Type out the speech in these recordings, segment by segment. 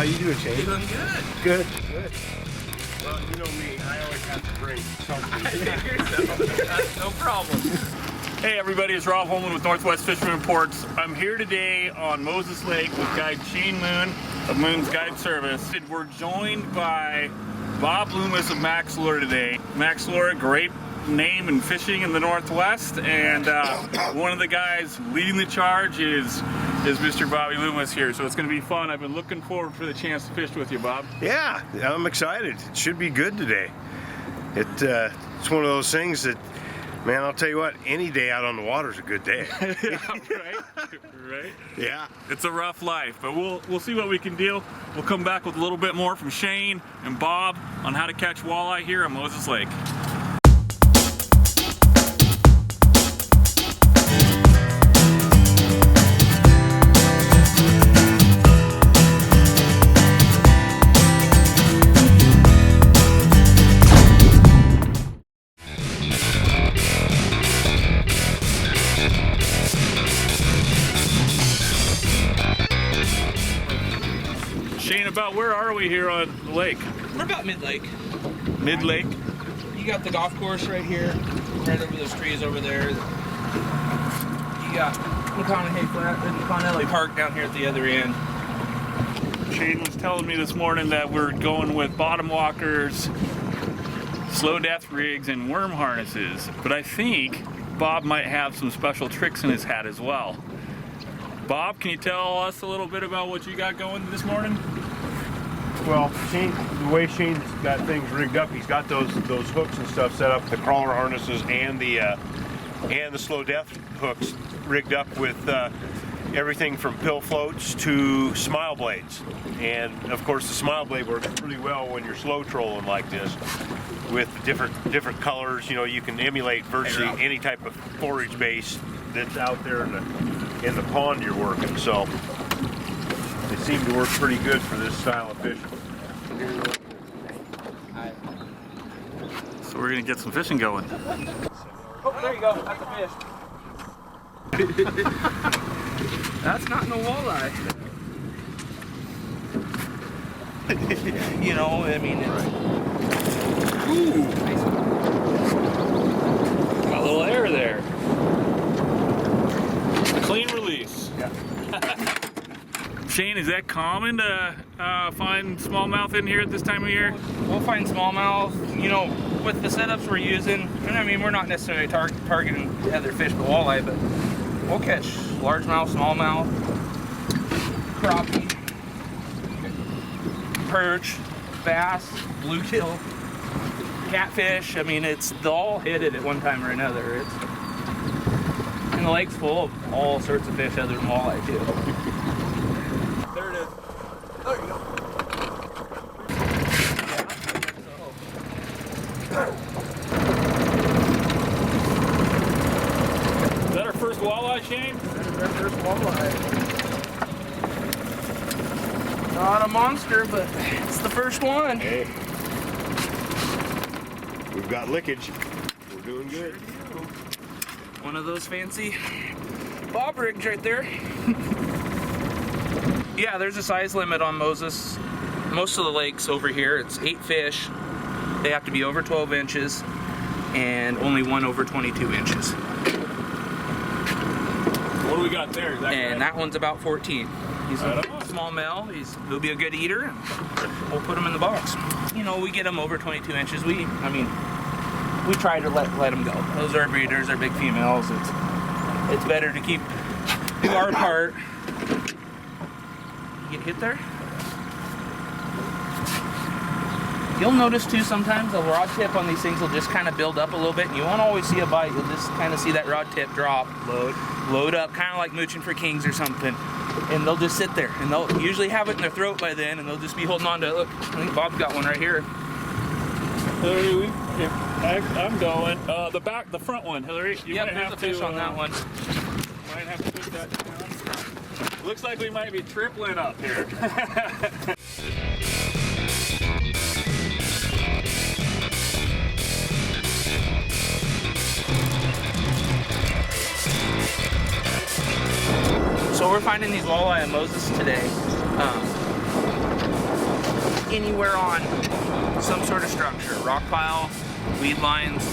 How you doing, Shane? Doing good. Good. Good. Well, you know me, I always have to bring something. No problem. Hey everybody, it's Rob Holman with Northwest Fishing Reports. I'm here today on Moses Lake with guide Shane Moon of Moon's Guide Service. We're joined by Bob Loomis of Mack's Lure today. Mack's Lure, great name in fishing in the Northwest, and one of the guys leading the charge is Mr. Bobby Loomis here, so it's going to be fun. I've been looking forward for the chance to fish with you, Bob. Yeah, I'm excited. It should be good today. It's one of those things that, man, I'll tell you what, any day out on the water is a good day. Right? Yeah. It's a rough life, but we'll see what we can do. We'll come back with a little bit more from Shane and Bob on how to catch walleye here on Moses Lake. Shane, about where are we here on the lake? We're about mid-lake. Mid-lake? You got the golf course right here, right over those trees over there. You got McConaughey Flat and McConaughey Park down here at the other end. Shane was telling me this morning that we're going with bottom walkers, slow death rigs, and worm harnesses, but I think Bob might have some special tricks in his hat as well. Bob, can you tell us a little bit about what you got going this morning? Well, Shane, the way Shane's got things rigged up, he's got those hooks and stuff set up, the crawler harnesses and the slow death hooks rigged up with everything from pill floats to smile blades. And of course, the smile blade works really well when you're slow trolling like this, with different colors. You know, you can emulate virtually any type of forage base that's out there in the pond you're working. So they seem to work pretty good for this style of fishing. So we're gonna get some fishing going. Oh, there you go. That's a fish. That's not no walleye. You know, I mean, it's... Ooh! Nice. Got a little air there. A clean release. Yeah. Shane, is that common to find smallmouth in here at this time of year? We'll find smallmouth, you know, with the setups we're using. And I mean, we're not necessarily targeting other fish but walleye, but we'll catch largemouth, smallmouth, crappie, perch, bass, bluegill, catfish. I mean, they'll all hit it at one time or another. And the lake's full of all sorts of fish other than walleye too. There it is. There you go. Is that our first walleye, Shane? That's our first walleye. Not a monster, but it's the first one. Hey, we've got lickage. We're doing good. One of those fancy bob rigs right there. Yeah, there's a size limit on Moses. Most of the lakes over here, it's 8 fish. They have to be over 12 inches and only one over 22 inches. What do we got there? That one's about 14. He's right a small male. He'll be a good eater. We'll put him in the box. You know, we get them over 22 inches. We try to let them go. Those are breeders, they're big females. It's better to do our part. You get hit there? You'll notice too sometimes the rod tip on these things will just kind of build up a little bit, and you won't always see a bite. You'll just kind of see that rod tip drop, load up, kind of like mooching for kings or something. And they'll just sit there, and they'll usually have it in their throat by then, and they'll just be holding on to it. Look, I think Bob's got one right here. Hillary, I'm going. The front one, Hillary. You Yep, might there's have a fish to, on that one. Might have to put that down. Looks like we might be tripling up here. So we're finding these walleye in Moses today. anywhere on some sort of structure, rock pile, weed lines,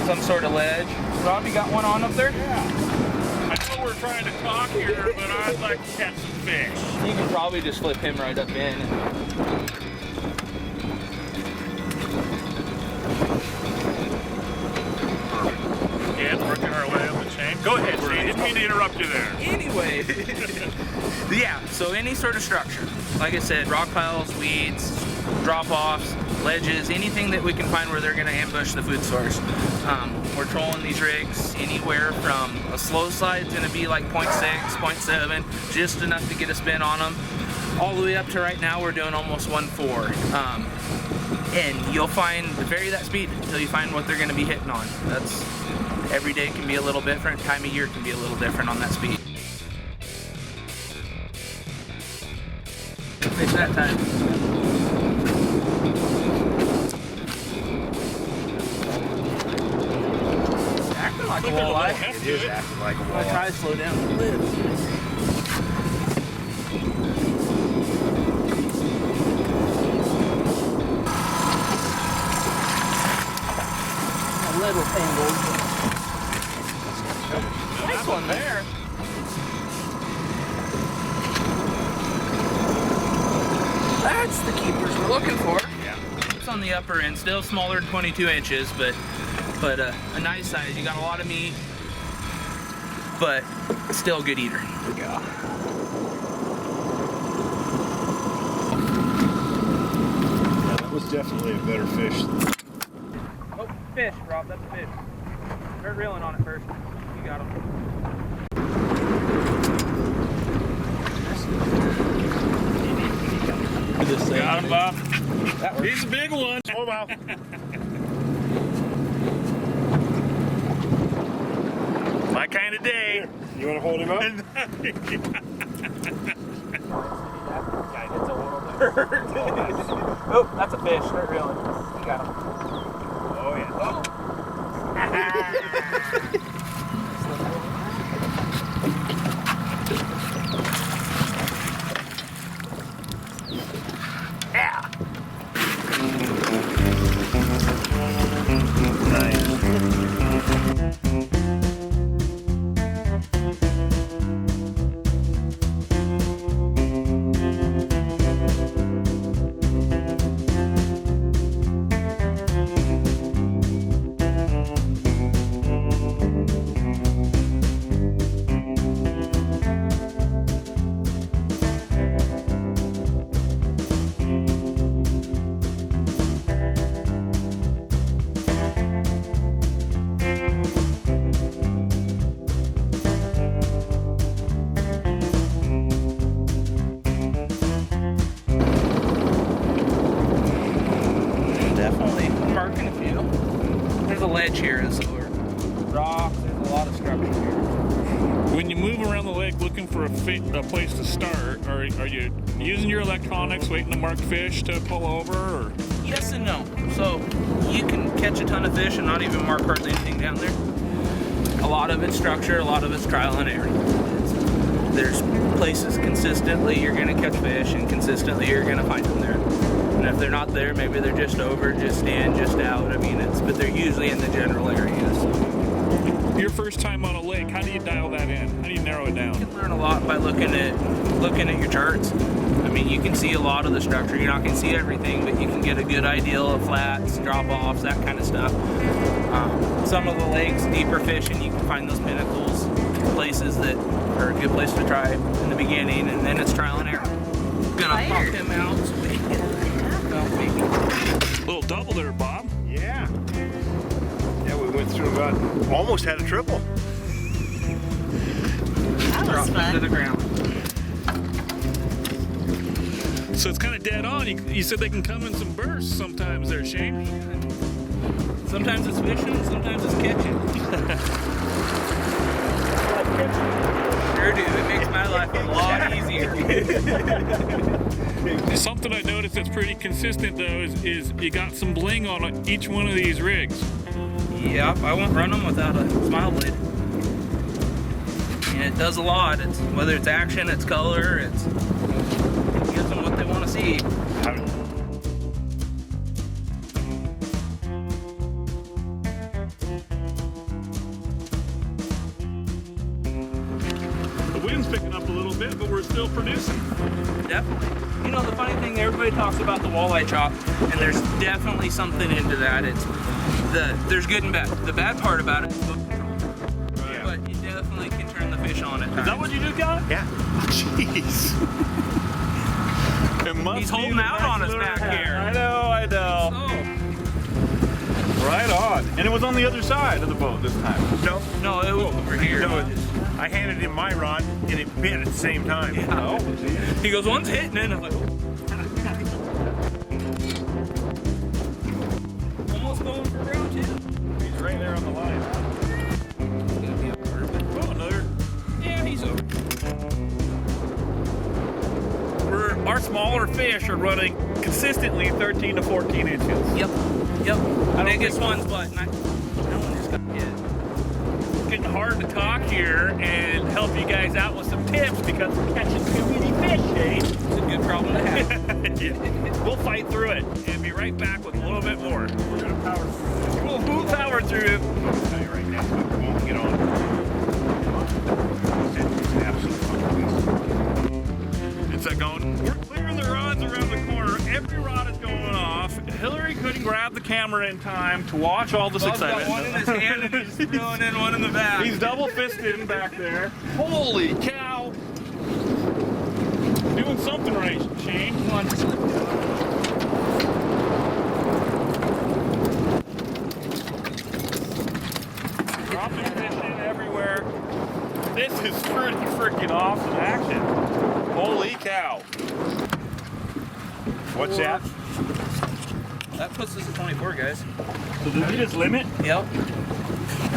some sort of ledge. Rob, you got one on up there? Yeah. I know we're trying to talk here, but I'd like to catch some fish. You can probably just flip him right up in. Yeah, it's working our way up the chain. Go ahead, Shane. Didn't mean to interrupt you there. Anyway, yeah, so any sort of structure. Like I said, rock piles, weeds, drop-offs, ledges, anything that we can find where they're gonna ambush the food source. We're trolling these rigs anywhere from a slow side's gonna be like 0.6, 0.7, just enough to get a spin on them, all the way up to right now we're doing almost 1.4. And you'll find, vary that speed until you find what they're gonna be hitting on. That's, every day can be a little different, time of year can be a little different on that speed. Fish that time. Acting like a walleye. It is acting like a I'm gonna walleye. try to slow down a little. A little tangled. Nice one there. That's the keepers we're looking for. Yeah. It's on the upper end, still smaller than 22 inches, but a nice size. You got a lot of meat, but still a good eater. Yeah. Yeah, that was definitely a better fish. Oh, fish, Rob, that's a fish. Start reeling on it first. You got him. Got him, Bob. That works. He's a big one. Oh, wow. My kind of day. You want to hold him up? Oh, that's a fish. Start reeling. You got him. Oh, yeah. Yeah. Definitely marking a few. There's a ledge here, so rocks, there's a lot of structure here. When you move around the lake looking for a place to start, are you using your electronics, waiting to mark fish to pull over? Or? Yes and no. So you can catch a ton of fish and not even mark hardly anything down there. A lot of it's structure, a lot of it's trial and error. There's places consistently you're gonna catch fish and consistently you're gonna find them there. And if they're not there, maybe they're just over, just in, just out. I mean, but they're usually in the general areas. Your first time on a lake, how do you dial that in? How do you narrow it You down? can learn a lot by looking at your charts. I mean, you can see a lot of the structure. You're not gonna see everything, but you can get a good idea of flats, drop-offs, that kind of stuff. Some of the lakes, deeper fishing, you can find those pinnacles, places that are a good place to try in the beginning, and then it's trial and error. Gonna pop him out so we can get maybe. Little double there, Bob. Yeah. Yeah, we went through about, almost had a triple. That Drop was him to fun. the ground. So it's kind of dead on. You said they can come in some bursts sometimes there, Shane. Sometimes it's fishing, sometimes it's catching. Sure do. It makes my life a lot easier. Something I noticed that's pretty consistent though is you got some bling on each one of these rigs. Yep, I won't run them without a smile blade. And it does a lot. It's whether it's action, it's color, it gives them what they want to see. The wind's picking up a little bit, but we're still producing. Definitely. You know, the funny thing, everybody talks about the walleye chop, and there's definitely something into that. There's good and bad. The bad part about it is hook control. Right. But you definitely can turn the fish on at times. Is that what you do, guy? Yeah. Jeez. He's holding out on us back here. I know. Oh. Right on. And it was on the other side of the boat this time. No, it was over here. No, I handed him my rod and it bit at the same time. Yeah. Oh, He goes, one's hitting it, and I'm like, oh. Almost going for round two. he's right there on the line. It's gonna be a part of it. Oh, another. Yeah, he's over. Our smaller fish are running consistently 13 to 14 inches. Yep. The don't biggest think- one's what? That one just got hit. It's getting hard to talk here and help you guys out with some tips because we're catching too many fish, Shane. It's a good problem to have. We'll fight through it and be right back with a little bit more. We're gonna power through it. We'll power through it. I'll tell you right now, we won't get on. It's an absolute fun. It's that going. We're clearing the rods around the corner. Every rod is going off. Hillary couldn't grab the camera in time to watch all this Bob's got excitement. one in his hand and he's throwing in one in the back. He's double fisted back there. Holy cow! Doing something right, Shane. Come on, just slip down. Dropping fish in everywhere. This is pretty freaking awesome action. Holy cow. What's that? That puts us at 24, guys. So did we just limit? Yep.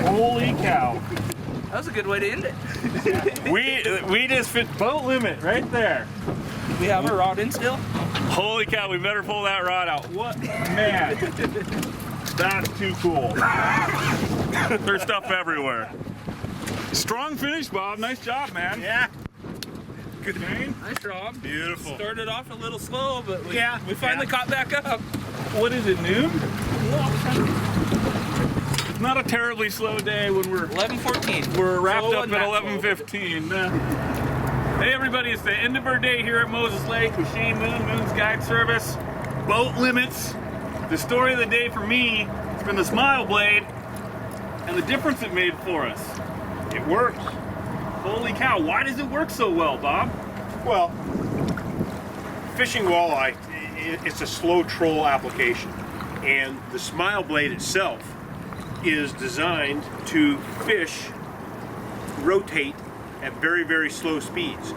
Holy cow. That was a good way to end it. We just fit boat limit right there. We have a rod in still. Holy cow, we better pull that rod out. What? Man. That's too cool. There's stuff everywhere. Strong finish, Bob. Nice job, man. Yeah. Good name. Nice job. Beautiful. Started off a little slow, but we finally Yeah. caught back up. What is it, noon? It's not a terribly slow day when we're 11:14. wrapped So up at 11:15. Hey everybody, it's the end of our day here at Moses Lake with Shane Moon, Moon's Guide Service. Boat limits. The story of the day for me has been the smile blade and the difference it made for us. It works. Holy cow, why does it work so well, Bob? Well, fishing walleye, it's a slow troll application. And the smile blade itself is designed to fish, rotate at very, very slow speeds.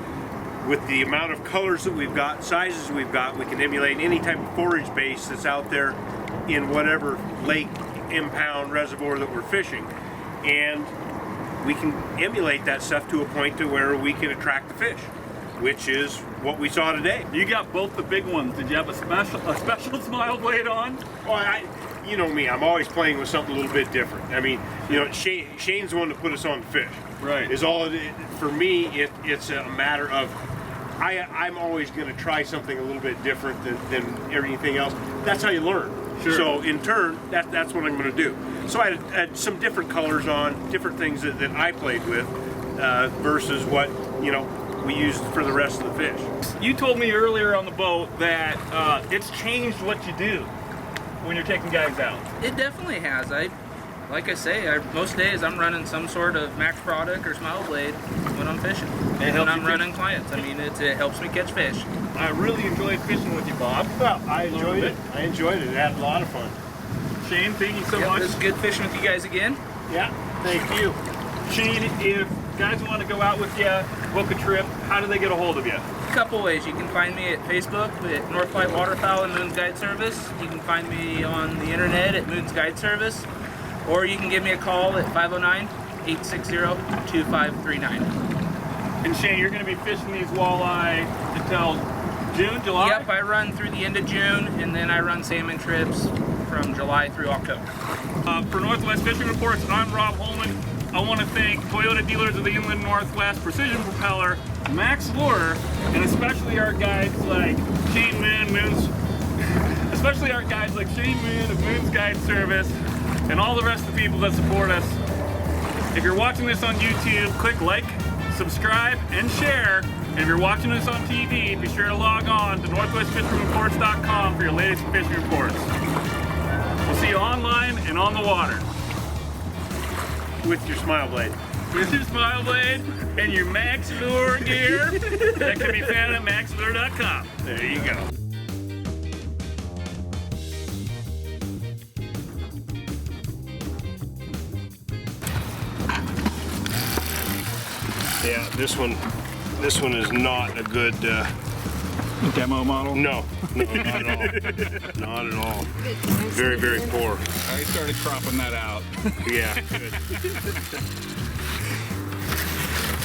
With the amount of colors that we've got, sizes we've got, we can emulate any type of forage base that's out there in whatever lake, impound, reservoir that we're fishing. And we can emulate that stuff to a point to where we can attract the fish, which is what we saw today. You got both the big ones. Did you have a special smile blade on? Well, you know me, I'm always playing with something a little bit different. I mean, you know, Shane's the one to put us on the fish. Right. Is all for me, it's a matter of I'm always going to try something a little bit different than everything else. That's how you learn. Sure. So in turn, that's what I'm going to do. So I had some different colors on, different things that I played with versus what, you know, we used for the rest of the fish. You told me earlier on the boat that it's changed what you do when you're taking guys out. It definitely has. Like I say, most days I'm running some sort of Mack product or smile blade when I'm fishing. It helps when I'm you running clients. I mean, it helps me catch fish. I really enjoyed fishing with you, Bob. Well, I enjoyed it. I enjoyed it. I had a lot of fun. Shane, thank you so Yep, much. it was good fishing with you guys again. Yeah, thank you. Shane, if guys want to go out with you, book a trip, how do they get a hold of you? A couple ways. You can find me at Facebook at Northwest Waterfowl and Moon's Guide Service. You can find me on the internet at Moon's Guide Service. Or you can give me a call at 509-860-2539. And Shane, you're going to be fishing these walleye until June, July? Yep, I run through the end of June, and then I run salmon trips from July through October. For Northwest Fishing Reports, I'm Rob Holman. I want to thank Toyota Dealers of the Inland Northwest, Precision Propeller, Mack's Lure, and especially our guides like Shane Moon, especially our guides like Shane Moon of Moon's Guide Service, and all the rest of the people that support us. If you're watching this on YouTube, click like, subscribe, and share. And if you're watching this on TV, be sure to log on to northwestfishingreports.com for your latest fishing reports. We'll see you online and on the water. With your smile blade. With your smile blade and your Mack's Lure gear that can be found at maxlure.com. There you go. Yeah, this one is not a good Demo model? no, not at all. Not at all. Very, very poor. I started cropping that out. Yeah, good.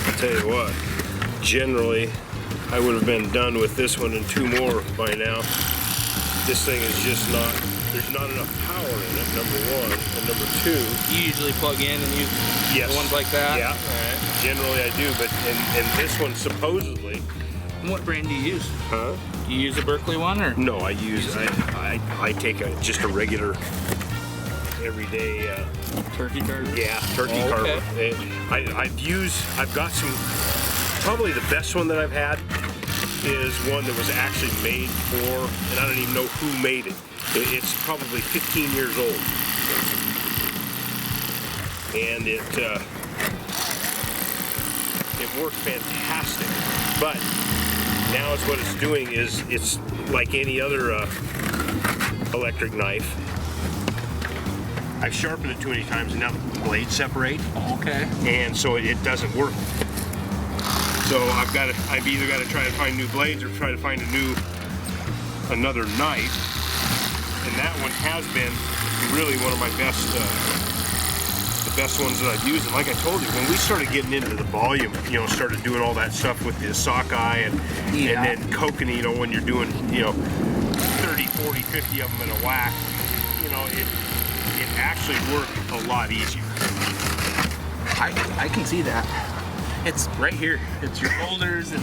I'll tell you what, generally I would have been done with this one and 2 more by now. This thing is just not, there's not enough power in it, number 1. And number 2, You usually plug in and use yes, the ones like that? yeah, Alright. generally I do, but and this one supposedly, What brand do you use? huh? Do you use a Berkeley one or? No, I take just a regular everyday Turkey carver? yeah, turkey Oh, carver. okay. I've got some, probably the best one that I've had is one that was actually made for, and I don't even know who made it. It's probably 15 years old. And it worked fantastic. But now it's what it's doing is it's like any other electric knife. I've sharpened it too many times and now the blades separate. Okay. And so it doesn't work. So I've either got to try to find new blades or try to find another knife. And that one has been really one of my best, the best ones that I've used. And like I told you, when we started getting into the volume, started doing all that stuff with the sockeye and then coconut, when you're doing, 30, 40, 50 of them in a whack, it actually worked a lot easier. I can see that. It's right here. It's your shoulders. And